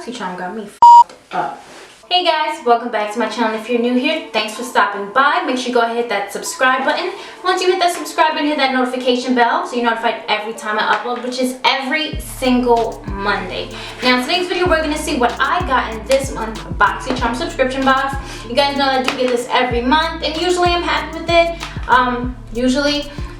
Boxycharm got me f***ed up. Hey guys, welcome back to my channel. If you're new here, thanks for stopping by. Make sure you go ahead and hit that subscribe button. Once you hit that subscribe button, hit that notification bell so you're notified every time I upload, which is every single Monday. Now, in today's video, we're going to see what I got in this month Boxycharm subscription box. You guys know that I do get this every month, and usually I'm happy with it.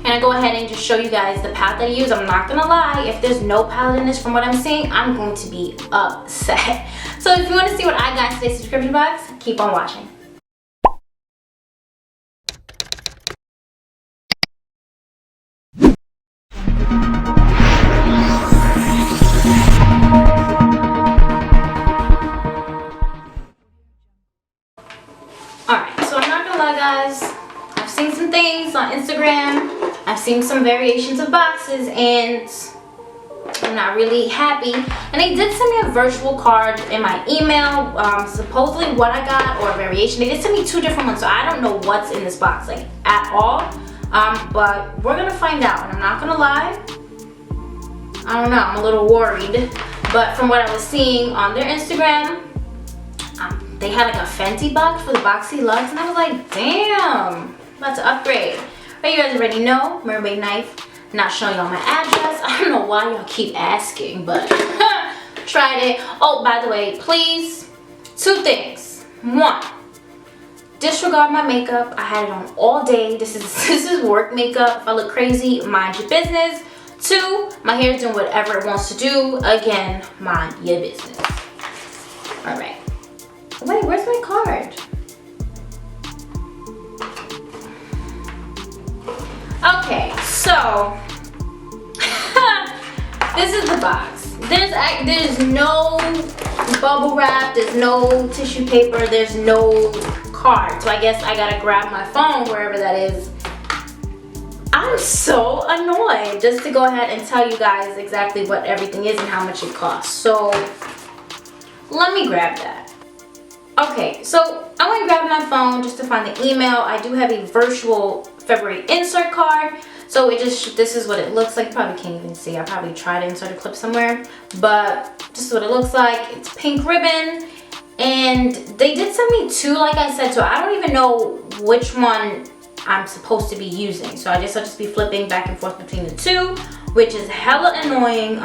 And I go ahead and just show you guys the palette that I use. I'm not gonna lie, if there's no palette in this from what I'm seeing, I'm going to be upset. So if you want to see what I got in today's subscription box, keep on watching. Alright, so I'm not gonna lie guys, I've seen some things on Instagram. I've seen some variations of boxes and I'm not really happy. And they did send me a virtual card in my email, supposedly what I got or a variation. They did send me two different ones, so I don't know what's in this box like at all. But we're gonna find out, and I'm not gonna lie, I don't know, I'm a little worried. But from what I was seeing on their Instagram, they had like a Fenty box for the Boxy Luxe, and I was like, damn, I'm about to upgrade. But you guys already know, Mermaid Knife. Not showing y'all my address. I don't know why y'all keep asking, but tried it. Oh, by the way, please, two things. One, disregard my makeup. I had it on all day. This is work makeup. If I look crazy, mind your business. Two, my hair is doing whatever it wants to do. Again, mind your business. All right. Wait, where's my card? Okay, so this is the box. There's no bubble wrap, there's no tissue paper, there's no card. So I guess I gotta grab my phone wherever that is. I'm so annoyed just to go ahead and tell you guys exactly what everything is and how much it costs. So let me grab that. Okay, so I went and grabbed my phone just to find the email. I do have a virtual February insert card, so this is what it looks like. You probably can't even see. I probably tried to insert a clip somewhere, but this is what it looks like. It's pink ribbon, and they did send me two, like I said, so I don't even know which one I'm supposed to be using. So I guess I'll just be flipping back and forth between the two, which is hella annoying,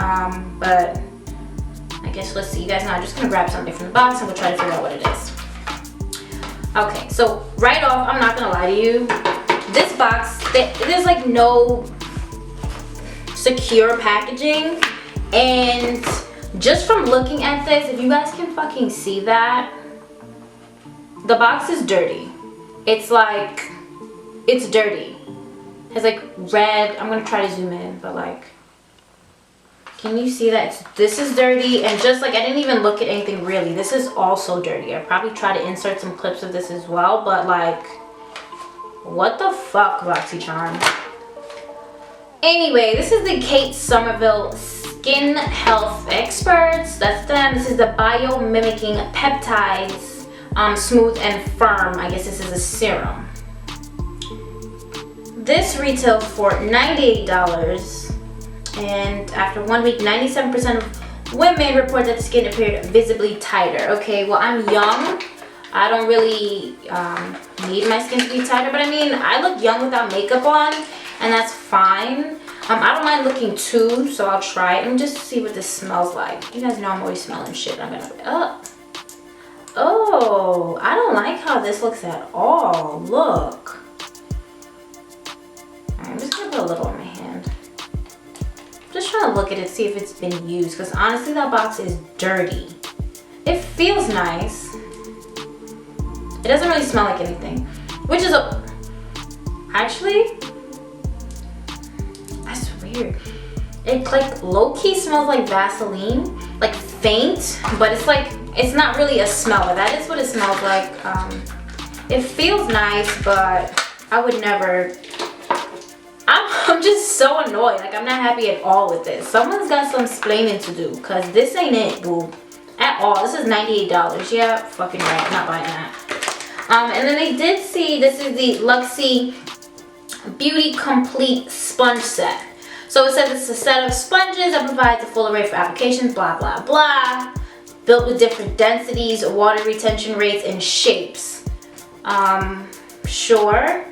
but I guess let's see. You guys know I'm just gonna grab something from the box and we'll try to figure out what it is. Okay, so right off, I'm not gonna lie to you. This box, there's like no secure packaging, and just from looking at this, if you guys can fucking see that, the box is dirty. It's like, it's dirty. It has like red, I'm gonna try to zoom in, but like, can you see that? This is dirty, and just like, I didn't even look at anything really. This is also dirty. I probably try to insert some clips of this as well, but like, what the fuck, Boxycharm? Anyway, this is the Kate Somerville Skin Health Experts. That's them. This is the Biomimicking Peptides Smooth and Firm. I guess this is a serum. This retails for $98. And after 1 week, 97% of women report that the skin appeared visibly tighter. Okay, well, I'm young. I don't really need my skin to be tighter, but I mean, I look young without makeup on, and that's fine. I don't mind looking too, so I'll try it and just see what this smells like. You guys know I'm always smelling shit. I'm gonna, oh, I don't like how this looks at all. Look. Alright, I'm just gonna put a little on my hand. Just trying to look at it, see if it's been used, because honestly that box is dirty. It feels nice. It doesn't really smell like anything, which is actually, that's weird. It like low-key smells like Vaseline, like faint, but it's like, it's not really a smell, but that is what it smells like. It feels nice, but I would never, I'm just so annoyed. Like, I'm not happy at all with this. Someone's got some explaining to do, because this ain't it, boo. At all. This is $98. Yeah, fucking right. I'm not buying that. And then they did see, this is the Luxie Beauty Complete Sponge Set. So it says it's a set of sponges that provides a full array for applications, blah, blah, blah. built with different densities, water retention rates, and shapes. Sure.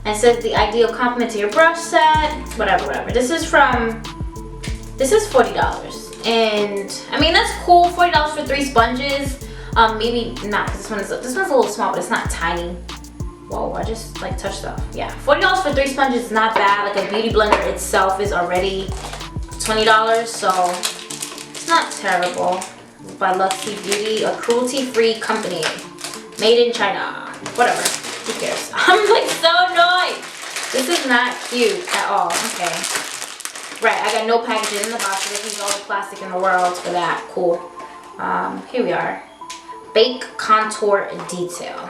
And it says the ideal complement to your brush set, whatever. This is $40. And I mean, that's cool, $40 for 3 sponges. Maybe not, because this one's a little small, but it's not tiny. Whoa, I just like touched stuff. Yeah, $40 for 3 sponges is not bad. Like a beauty blender itself is already $20, so it's not terrible. By Luxy Beauty, a cruelty-free company. Made in China. Whatever, who cares? I'm like so annoyed. This is not cute at all. Okay. Right, I got no packaging in the box, so they use all the plastic in the world for that. Cool. Here we are. Bake Contour Detail.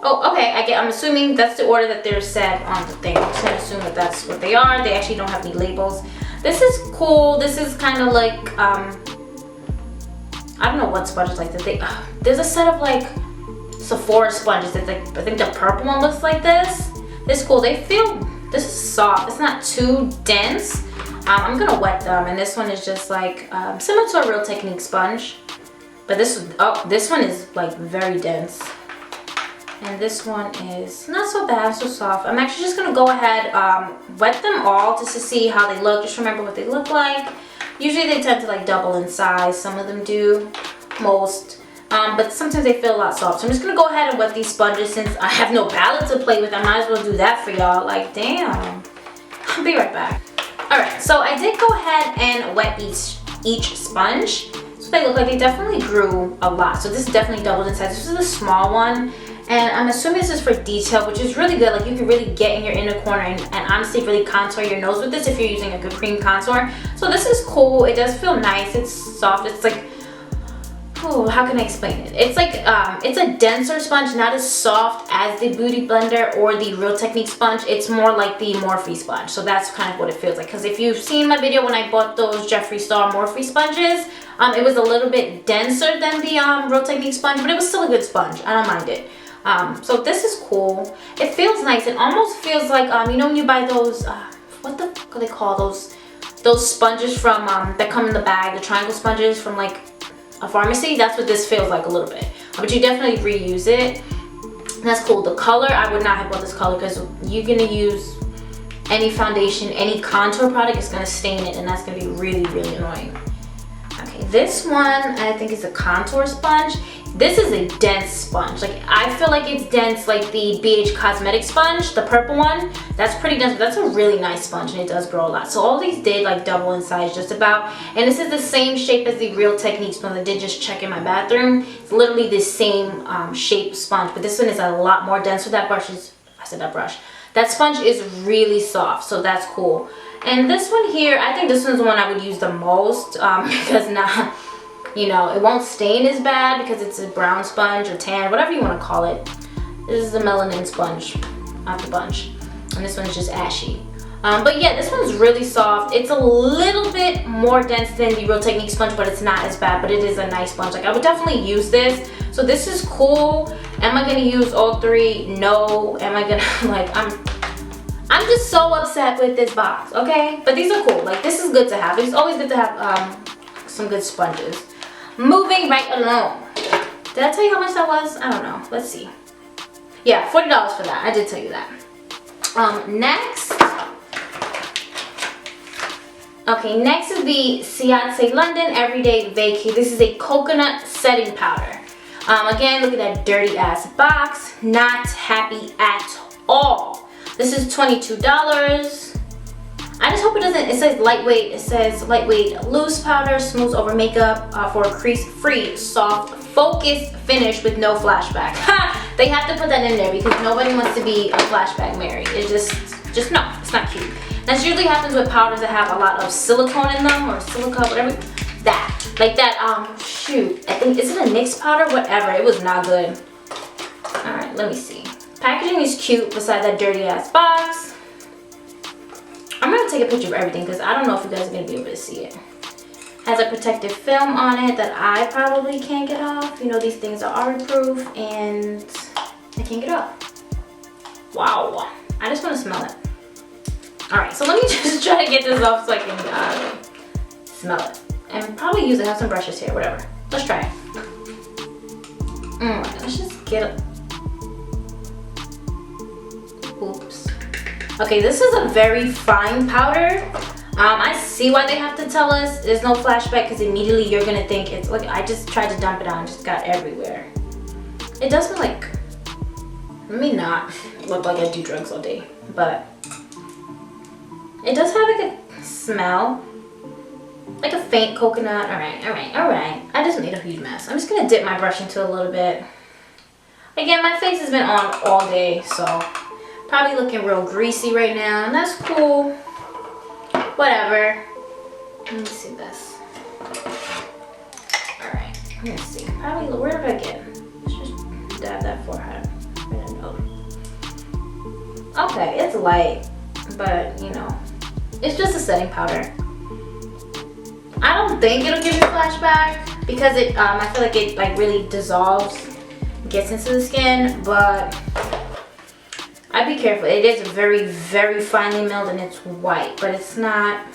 Oh, okay, I'm assuming that's the order that they're said on the thing. I'm just gonna assume that that's what they are. They actually don't have any labels. This is cool. This is kind of like, I don't know what sponges like this. There's a set of like Sephora sponges. It's like, I think the purple one looks like this. This is cool. This is soft. It's not too dense. I'm gonna wet them, and this one is just like similar to a Real Technique sponge. But this one is like very dense. And this one is not so bad, so soft. I'm actually just gonna go ahead, wet them all just to see how they look. Just remember what they look like. Usually they tend to like double in size. Some of them do, most. But sometimes they feel a lot soft. So I'm just gonna go ahead and wet these sponges since I have no palette to play with. I might as well do that for y'all. Like, damn. I'll be right back. Alright, so I did go ahead and wet each sponge. So they look like they definitely grew a lot. So this is definitely doubled in size. This is a small one. And I'm assuming this is for detail, which is really good. Like you can really get in your inner corner and honestly really contour your nose with this if you're using a good cream contour. So this is cool. It does feel nice. It's soft. It's like, oh, how can I explain it? It's like, it's a denser sponge, not as soft as the Beauty Blender or the Real Technique sponge. It's more like the Morphe sponge. So that's kind of what it feels like. Because if you've seen my video when I bought those Jeffree Star Morphe sponges, it was a little bit denser than the Real Technique sponge, but it was still a good sponge. I don't mind it. So this is cool. It feels nice. It almost feels like, you know when you buy those, what do they call those sponges from, that come in the bag, the triangle sponges from like a pharmacy? That's what this feels like a little bit. But you definitely reuse it. That's cool. The color, I would not have bought this color because you're going to use any foundation, any contour product, it's going to stain it, and that's going to be really, really annoying. Okay, this one I think is a contour sponge. This is a dense sponge. Like I feel like it's dense like the BH Cosmetic sponge, the purple one. That's pretty dense, but that's a really nice sponge and it does grow a lot. So all these did like double in size just about. And this is the same shape as the Real Technique sponge I did just check in my bathroom. It's literally the same shape sponge, but this one is a lot more dense. So that brush is, that sponge is really soft, so that's cool. And this one here, I think this one's the one I would use the most because now, you know, it won't stain as bad because it's a brown sponge or tan, whatever you want to call it. This is the melanin sponge out the bunch. And this one's just ashy. But yeah, this one's really soft. It's a little bit more dense than the Real Technique sponge, but it's not as bad, but it is a nice sponge. Like I would definitely use this. So this is cool. Am I gonna use all three? No. Am I gonna, like, I'm just so upset with this box, okay? But these are cool. Like this is good to have. It's always good to have some good sponges. Moving right along. Did I tell you how much that was? I don't know. Let's see. Yeah, $40 for that. I did tell you that. Next. Okay, next is the Ciate London Everyday Vacay. This is a coconut setting powder. Again, look at that dirty ass box. Not happy at all. This is $22. I just hope it doesn't, it says lightweight, loose powder, smooths over makeup for a crease-free, soft, focused finish with no flashback. Ha! They have to put that in there because nobody wants to be a flashback Mary. It just no, it's not cute. That usually happens with powders that have a lot of silicone in them or silica, whatever. Like that, shoot, I think, is it a NYX powder? Whatever, it was not good. All right, let me see. Packaging is cute beside that dirty ass box. I'm gonna take a picture of everything because I don't know if you guys are gonna be able to see it. Has a protective film on it that I probably can't get off. You know, these things are ARiiE proof and I can't get off. Wow, I just wanna smell it. All right, so let me just try to get this off so I can smell it. And probably use it, have some brushes here, whatever. Let's try it. Let's just get it. Oops. Okay, this is a very fine powder. I see why they have to tell us there's no flashback, because immediately you're gonna think it's like, I just tried to dump it on, just got everywhere. It does smell like, let me not look like I do drugs all day, but it does have like a smell, like a faint coconut. All right. I just made a huge mess. I'm just gonna dip my brush into a little bit. Again, my face has been on all day, so probably looking real greasy right now, and that's cool. Whatever. Let me see this. Alright, let me see. Probably, where did I get? Let's just dab that forehead. Right in the nose. Okay, it's light, but you know, it's just a setting powder. I don't think it'll give you a flashback because it, I feel like it like really dissolves, gets into the skin, but I'd be careful. It is very, very finely milled and it's white, but it's not,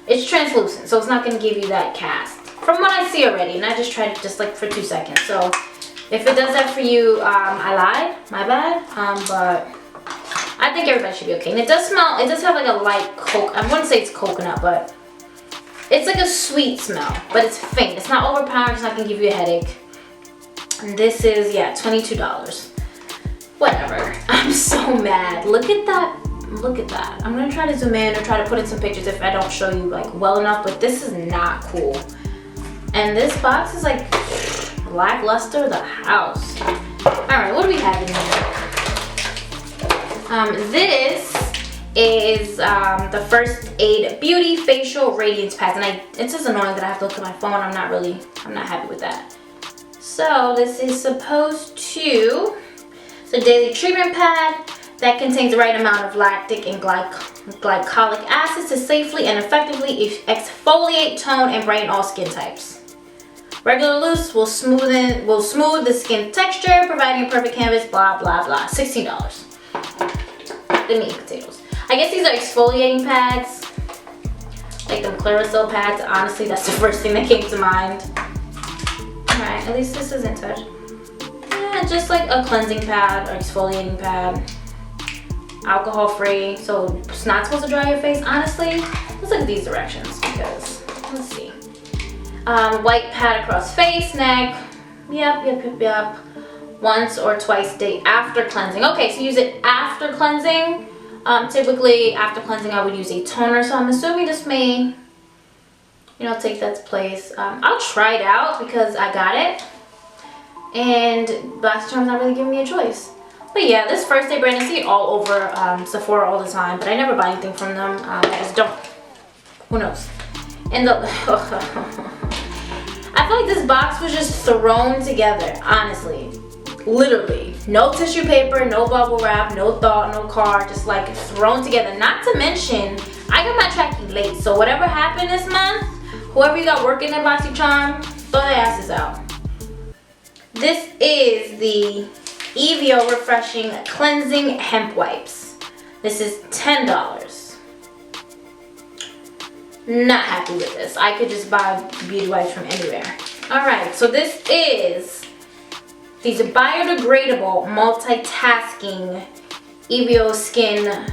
it's translucent, so it's not going to give you that cast. From what I see already, and I just tried it just like for 2 seconds. So if it does that for you, I lied, my bad, but I think everybody should be okay. And it does smell, it does have like a light I wouldn't say it's coconut, but it's like a sweet smell, but it's faint. It's not overpowering, it's not going to give you a headache. And this is, yeah, $22. Whatever. I'm so mad. Look at that. Look at that. I'm gonna try to zoom in or try to put in some pictures if I don't show you like well enough, but this is not cool. And this box is like lackluster the house. Alright, what do we have in here? This is the First Aid Beauty Facial Radiance Pads, and it's just annoying that I have to look at my phone. I'm not happy with that. So this is supposed to, it's a daily treatment pad that contains the right amount of lactic and glycolic acids to safely and effectively exfoliate, tone, and brighten all skin types. Regular loose will smooth the skin texture, providing a perfect canvas, blah, blah, blah. $16. The meat and potatoes. I guess these are exfoliating pads, like them Clearasil pads. Honestly, that's the first thing that came to mind. Alright, at least this isn't touched. Yeah, just like a cleansing pad or exfoliating pad. Alcohol free, so it's not supposed to dry your face. Honestly, let's look at these directions because, let's see. White pad across face, neck. Yep. Once or twice a day after cleansing. Okay, so use it after cleansing. Typically, after cleansing, I would use a toner, so I'm assuming this may, you know, take that place. I'll try it out because I got it. And Boxycharm's not really giving me a choice. But yeah, this First Aid brand, I see it all over Sephora all the time, but I never buy anything from them. I just don't. Who knows? And the I feel like this box was just thrown together, honestly. Literally. No tissue paper, no bubble wrap, no thought, no card, just like thrown together. Not to mention, I got my tracking late, so whatever happened this month, whoever you got working at Boxycharm, throw their asses out. This is the Evo Refreshing Cleansing Hemp Wipes. This is $10. Not happy with this. I could just buy beauty wipes from anywhere. Alright, so these are biodegradable, multitasking Evo Skin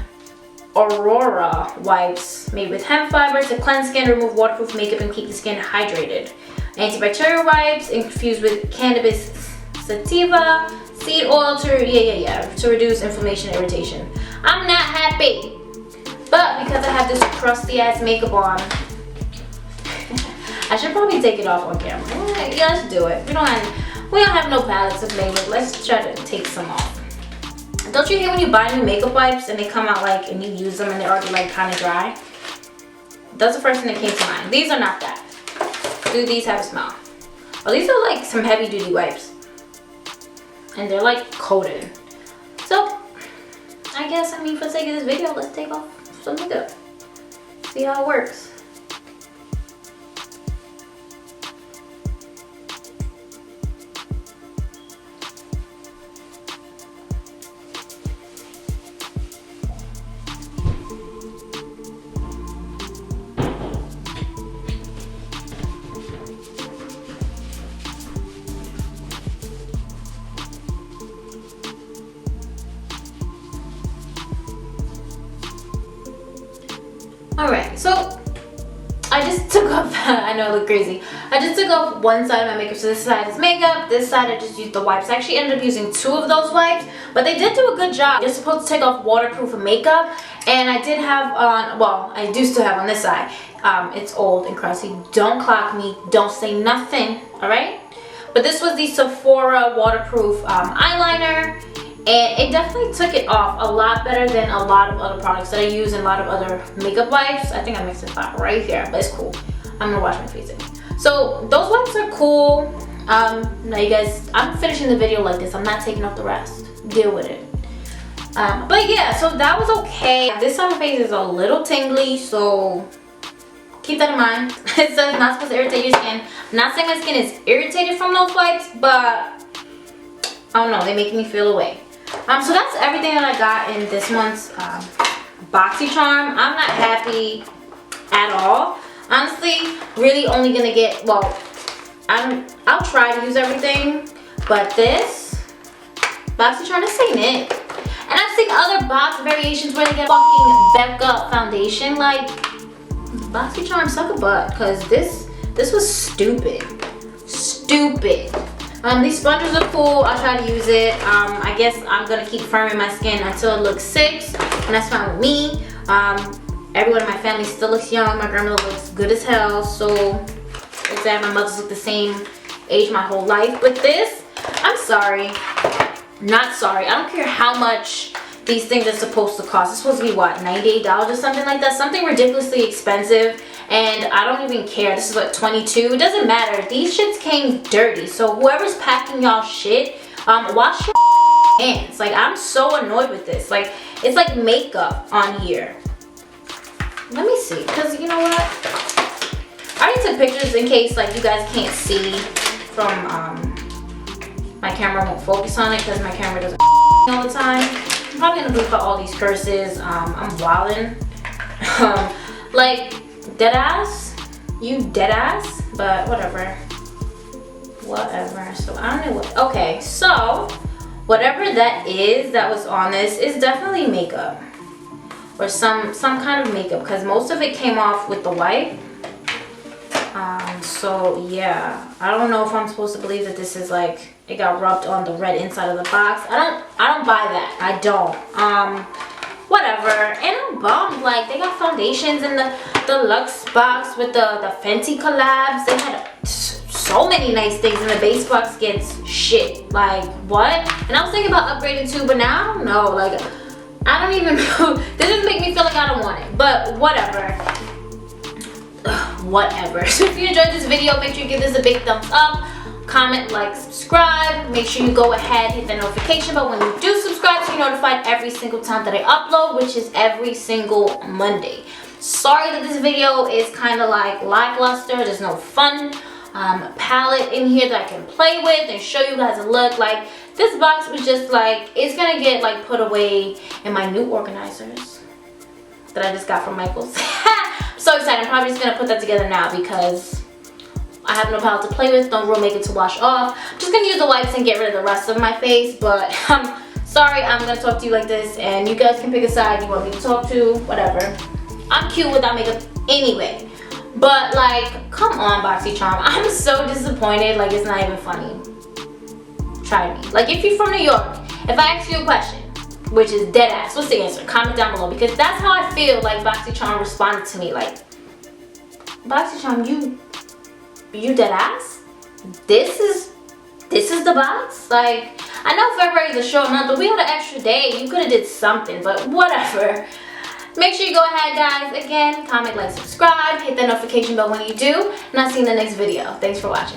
Aurora wipes made with hemp fibers to cleanse skin, remove waterproof makeup, and keep the skin hydrated. Antibacterial wipes infused with cannabis sativa seed oil to reduce inflammation and irritation. I'm not happy, but because I have this crusty ass makeup on, I should probably take it off on camera. Yeah, let's do it. We don't have no palettes of makeup. Let's try to take some off. Don't you hate when you buy new makeup wipes and they come out like, and you use them and they're already like kind of dry? That's the first thing that came to mind. These are not that. Do these have a smell? Oh, these are like some heavy duty wipes. And they're like coated. So, I guess, for the sake of this video, let's take off some makeup. See how it works. Alright, so I just took off, I know I look crazy. I just took off one side of my makeup. So this side is makeup, this side I just used the wipes. I actually ended up using 2 of those wipes, but they did do a good job. You're supposed to take off waterproof makeup, and I did have on, well, I do still have on this side. It's old and crusty. Don't clock me, don't say nothing, alright? But this was the Sephora waterproof eyeliner. And it definitely took it off a lot better than a lot of other products that I use and a lot of other makeup wipes. I think I mixed it up right here, but it's cool. I'm gonna wash my face in. So those wipes are cool. Now you guys, I'm finishing the video like this. I'm not taking off the rest. Deal with it. But yeah, so that was okay. This side of my face is a little tingly, so keep that in mind. It says not supposed to irritate your skin. I'm not saying my skin is irritated from those wipes, but I don't know, they make me feel away. So that's everything that I got in this month's Boxycharm. I'm not happy at all. Honestly, really only gonna get, well, I'll try to use everything, but this Boxycharm, this ain't it. And I've seen other box variations where they get fucking Becca foundation. Like, Boxycharm suck a butt, cause this was stupid. Stupid. These sponges are cool. I'll try to use it. I guess I'm gonna keep firming my skin until it looks 6, and that's fine with me. Everyone in my family still looks young. My grandmother looks good as hell. So it's that my mother's look the same age my whole life. But this, I'm sorry, not sorry. I don't care how much these things are supposed to cost. It's supposed to be what, $98 or something like that? Something ridiculously expensive. And I don't even care. This is what, 22? It doesn't matter. These shits came dirty. So whoever's packing y'all shit, wash your hands. Like, I'm so annoyed with this. Like, it's like makeup on here. Let me see, because you know what? I already took pictures in case like you guys can't see from my camera won't focus on it because my camera doesn't all the time. I'm probably gonna bleep out all these curses. I'm wildin'. Like, dead ass, you dead ass, but whatever. Whatever. So I don't know what. Okay, so whatever that is that was on this is definitely makeup or some kind of makeup because most of it came off with the wipe. So yeah, I don't know if I'm supposed to believe that this is like it got rubbed on the red inside of the box. I don't buy that. I don't. Whatever. And I'm bummed. Like, they got foundations in the Luxe box with the Fenty collabs. They had so many nice things, and the base box gets shit. Like, what? And I was thinking about upgrading too, but now I don't know. Like, I don't even know. This just make me feel like I don't want it. But whatever. Whatever. So if you enjoyed this video, make sure you give this a big thumbs up. Comment, like, subscribe. Make sure you go ahead, hit the notification bell when you do subscribe so you're notified every single time that I upload, which is every single Monday. Sorry that this video is kind of like lackluster. There's no fun palette in here that I can play with and show you guys a look. Like, this box was just like, it's gonna get like put away in my new organizers that I just got from Michael's. I'm so excited. I'm probably just gonna put that together now because I have no palette to play with, no real makeup to wash off. I'm just gonna use the wipes and get rid of the rest of my face, but sorry, I'm gonna talk to you like this, and you guys can pick a side you want me to talk to, whatever. I'm cute without makeup anyway. But like, come on, Boxycharm. I'm so disappointed, like it's not even funny. Try me. Like, if you're from New York, if I ask you a question, which is dead ass, what's the answer? Comment down below, because that's how I feel like Boxycharm responded to me. Like, Boxycharm, you dead ass? This is the box? Like, I know February is a short month, but we had an extra day. You could have did something, but whatever. Make sure you go ahead, guys. Again, comment, like, subscribe, hit that notification bell when you do, and I'll see you in the next video. Thanks for watching.